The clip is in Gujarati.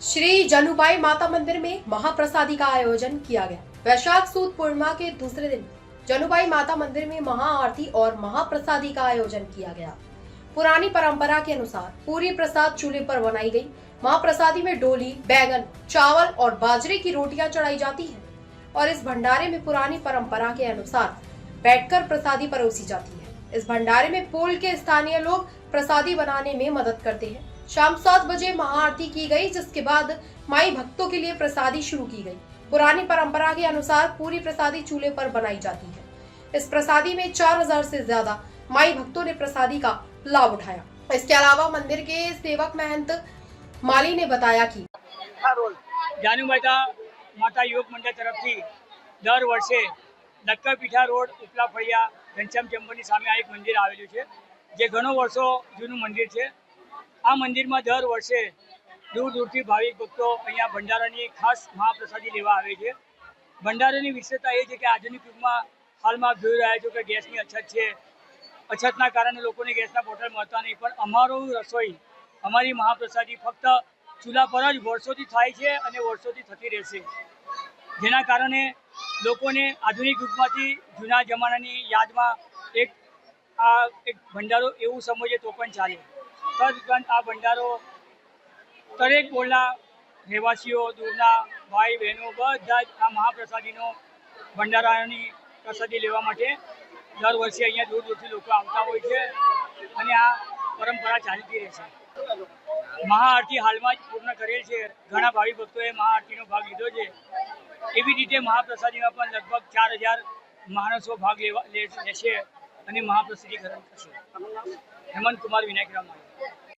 श्री जनुबाई माता मंदिर में महाप्रसादी का आयोजन किया गया। वैशाख सुद पूर्णिमा के दूसरे दिन जनुबाई माता मंदिर में महाआरती और महाप्रसादी का आयोजन किया गया। पुरानी परंपरा के अनुसार पूरी प्रसाद चूल्हे पर बनाई गई। महाप्रसादी में डोली, बैगन, चावल और बाजरे की रोटियां चढ़ाई जाती हैं और इस भंडारे में पुरानी परंपरा के अनुसार बैठकर प्रसादी परोसी जाती है। इस भंडारे में पोल के स्थानीय लोग प्रसादी बनाने में मदद करते हैं। शाम 7 बजे महाआरती की गई, जिसके बाद माई भक्तों के लिए प्रसादी शुरू की गई। पुरानी परंपरा के अनुसार पूरी प्रसादी चूल्हे पर बनाई जाती है। इस प्रसादी में 4000 से ज्यादा माई भक्तों ने प्रसादी का लाभ उठाया। इसके अलावा मंदिर के सेवक महंत माली ने बताया कि जानुबाई माता युवक मंडळ तरफથી દર વર્ષે લક્કરપીઠા રોડ ઉપલા ફળિયા ઘનશ્યામ ચેમ્બરની સામે આ એક મંદિર આવેલું છે, જે ઘણો વર્ષો જૂનું મંદિર છે। આ મંદિરમાં દર વર્ષે દૂર દૂરથી ભાવિક ભક્તો અહીંયા ભંડારાની ખાસ મહાપ્રસાદી લેવા આવે છે। ભંડારાની વિશેષતા એ છે કે આધુનિક યુગમાં હાલમાં આપ જોઈ રહ્યા છો કે ગેસની અછત છે। અછતના કારણે લોકોને ગેસના બોટલ મળતા નહીં, પણ અમારું રસોઈ, અમારી મહાપ્રસાદી ફક્ત ચૂલા પર જ વર્ષોથી થાય છે અને વર્ષોથી થતી રહેશે, જેના કારણે લોકોને આધુનિક યુગમાંથી જૂના જમાનાની યાદમાં એક ભંડારો એવું સમજે તો પણ ચાલે। તદુપરાંત આ ભંડારો દરેક બોલના રહેવાસીઓ, દૂરના ભાઈ બહેનો બધા જ આ મહાપ્રસાદીનો ભંડારાની પ્રસાદી લેવા માટે દર વર્ષે અહીંયા દૂર દૂરથી લોકો આવતા હોય છે અને આ પરંપરા ચાલતી રહેશે। મહાઆરતી હાલમાં જ પૂર્ણ કરેલ છે। ઘણા ભાવિ ભક્તોએ મહાઆરતીનો ભાગ લીધો છે। એવી રીતે મહાપ્રસાદીમાં પણ લગભગ 4000 માણસો ભાગ લેશે અને મહાપ્રસાદી ગ્રહણ કરશે। હેમંત કુમાર, વિનાયક રામ।